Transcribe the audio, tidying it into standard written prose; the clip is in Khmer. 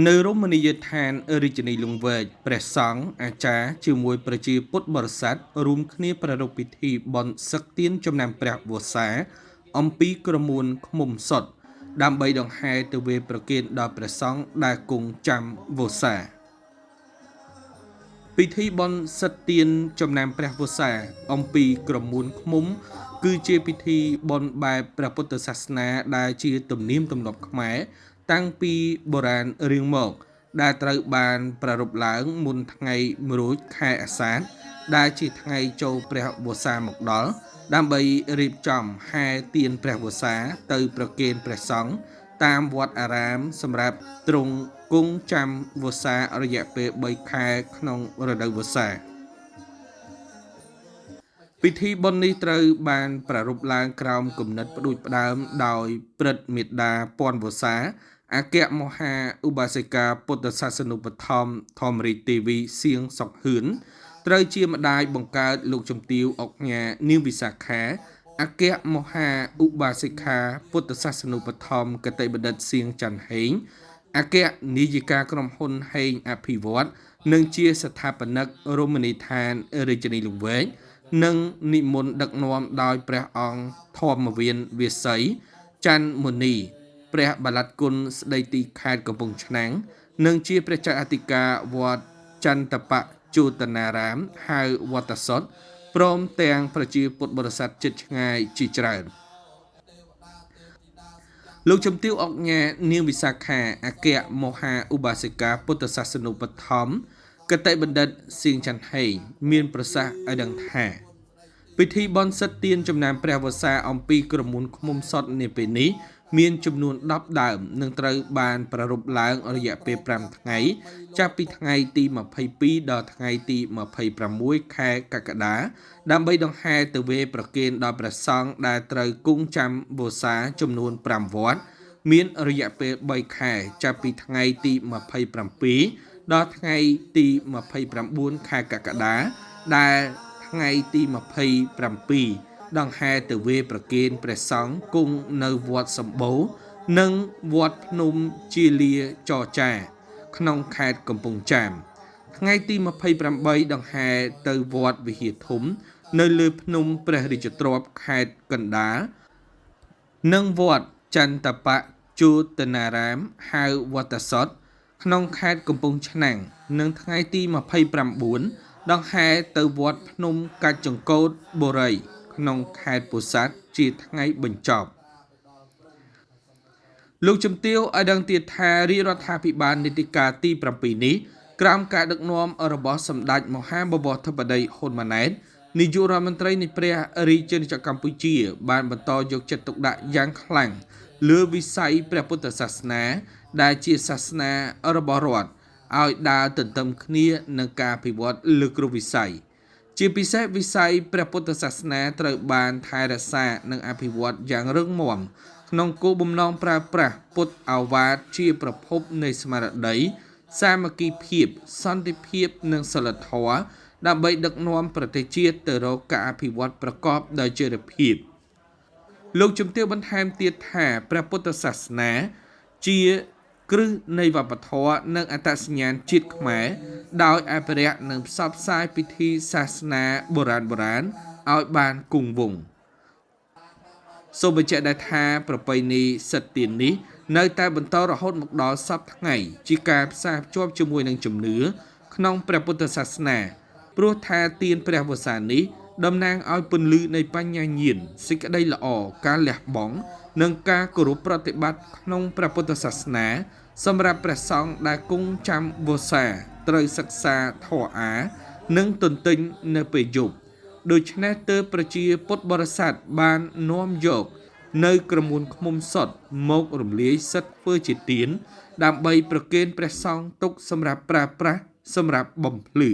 នៅរមណីយដ្ឋានរាជធានីលង្វែកព្រះសង្ឃអាចារ្យជាមួយប្រជាពុទ្ធបរិស័ទរួមគ្នាប្រារព្ធពិធីបុណ្យសឹកទានចំណាំព្រះវស្សាអំពីក្រមួនឃ្មុំសុទ្ធដើម្បីដង្ហែទៅវេរប្រគេនដល់ព្រះសង្ឃដែលគង់ចាំវស្សាពិធីបុណ្យសឹកទានចំណាំព្រះវស្សាអំពីក្រមួនឃ្មុំគឺជាពិធីបុណ្យបែបព្រះពុទ្ធសាសនាដែលជាទំនៀមទម្លាប់ខ្មែរតាំងពីបុរាណរៀងមកដែលត្រូវបានប្រារព្ធឡើងមុនថ្ងៃ1រោចខែអាសាឍដែលជាថ្ងៃចូលព្រះវស្សាមកដល់ដើម្បីរៀបចំហែទានព្រះវស្សាទៅប្រគេនព្រះសង្ឃតាមវត្តអារាមសម្រាប់ទ្រង់គង់ចាំវស្សារយៈពេល3ខែក្នុងរដូវវស្សាពិធីបុណ្យនេះត្រូវបានប្រារព្ធឡើងក្រោមគំនិតផ្ដួចផ្ដើមដោយព្រឹទ្ធមេត្តាពាន់វស្សាអគ្គមហាឧបាសិកាពុទ្ធសាសនូបត្ថម្ភធម្មរាជទេវីសៀងសុកហឿនត្រូវជាម្ដាយបង្កើតលោកជំទាវអុកញ៉ានាងវិសាខាអគ្គមហាឧបាសិកាពុទ្ធសាសនូបត្ថម្ភគតិបណ្ឌិតសៀងច័ន្ទហេងអគ្គនាយិកាក្រុមហ៊ុនហេងអភិវឌ្ឍនិងជាស្ថាបនិករមណីយដ្ឋានរាជធានីលង្វែកនិងនិមន្តដឹកនាំដោយព្រះអង្គធម្មវានវាសីច័ន្ទមុនីព្រះបាឡាត់គុណស្ដីទីខេត្តកំពង់ឆ្នាំងនិងជាព្រះចៅអធិការវត្តចន្ទបជូតនារាមហៅវត្តសុទ្ធព្រមទាំងប្រជាពុទ្ធបរិស័ទជិតឆ្ងាយជាច្រើនលោកជំទាវអុកញ៉ានាងវិសាខាអគ្គមហាឧបាសិកាពុទ្ធសាសនូបត្ថម្ភគតិបណ្ឌិតសៀងច័ន្ទហេងមានប្រសាសន៍ឲ្យដឹងថាពិធីបុណ្យសឹកទានចំណាំព្រះវស្សាអំពីក្រមួនឃ្មុំសុទ្ធនាពេលនេះមានចំនួន10ដើមនិងត្រូវបានប្រារព្ធឡើងរយៈពេល5ថ្ងៃចាប់ពីថ្ងៃទី22ដល់ថ្ងៃទី26ខែកក្កដាដើម្បីដង្ហែទៅវេរប្រគេនដល់ព្រះសង្ឃដែលត្រូវគង់ចាំវស្សាចំនួន5វត្តមានរយៈពេល3ខែចាប់ពីថ្ងៃទី27ដល់ថ្ងៃទី29ខែកក្កដាដែលថ្ងៃទី27ដង្ហែទៅវេរប្រគេនព្រះសង្ឃគង់នៅវត្តសម្បូរនិងវត្តភ្នំជាលាចរចាក្នុងខេត្តកំពង់ចាមថ្ងៃទី28ដង្ហែទៅវត្តវិហារធំនៅលើភ្នំព្រះរាជទ្រព្យខេត្តកណ្ដាលនិងវត្តចន្ទបជូតនារាមហៅវត្តសុទ្ធក្នុងខេត្តកំពង់ឆ្នាំងនិងថ្ងៃទី29ដង្ហែទៅវត្តភ្នំកាច់ចង្កូតបុរីក្នុងខេត្តពោធិ៍សាត់ជាថ្ងៃបញ្ចប់លោកជំទាវឲ្យដឹងទៀតថារាជរដ្ឋាភិបាលនីតិកាលទី7នេះក្រោមការដឹកនាំរបស់សម្ដេចមហាបវរធិបតីហ៊ុនម៉ាណែតនាយករដ្ឋមន្ត្រីនៃព្រះរាជាណាចក្រកម្ពុជាបានបន្តយកចិត្តទុកដាក់យ៉ាងខ្លាំងលើវិស័យព្រះពុទ្ធសាសនាដែលជាសាសនារបស់រដ្ឋឲ្យដើរទន្ទឹមគ្នានឹងការអភិវឌ្ឍលើគ្រប់វិស័យជាពិសេសវិស័យព្រះពុទ្ធសាសនាត្រូវបានថែរក្សានិងអភិវឌ្ឍយ៉ាងរឹងមាំក្នុងគោលបំណងប្រើប្រាស់ពុទ្ធឱវាទជាប្រភពនៃស្មារតីសាមគ្គីភាពសន្តិភាពនិងសីលធម៌ដើម្បីដឹកនាំប្រទេសជាតិទៅរកការអភិវឌ្ឍប្រកបដោយចីរភាពលោកជំទាវបន្ថែមទៀតថាព្រះពុទ្ធសាសនាជាគ្រឹះនៃវប្បធម៌និងអត្តសញ្ញាណជាតិខ្មែរដោយអភិរក្សនិងផ្សព្វផ្សាយពិធីសាសនាបុរាណឲ្យបានគង់វង្សសូមបញ្ជាក់ដែរថាប្រពៃណីសឹកទាននេះនៅតែបន្តរហូតមកដល់សព្វថ្ងៃជាការផ្សារភ្ជាប់ជាមួយនឹងជំនឿក្នុងព្រះពុទ្ធសាសនាព្រោះថាទានព្រះវស្សានេះតំណាងឲ្យពន្លឺនៃបញ្ញាញាណសេចក្តីល្អការលះបង់និងការគោរពប្រតិបត្តិក្នុងព្រះពុទ្ធសាសនាសម្រាប់ព្រះសង្ឃដែលគង់ចាំវស្សាត្រូវសិក្សាធម៌អានិងទន្ទិញនៅពេលយប់ដូច្នេះទើបប្រជាពុទ្ធបរិស័ទបាននាំយកនៅក្រមួនឃ្មុំសុទ្ធមករំលាយសិទ្ធធ្វើជាទានដើម្បីប្រគេនព្រះសង្ឃទុកសម្រាប់ប្រើប្រាស់សម្រាប់បំភ្លឺ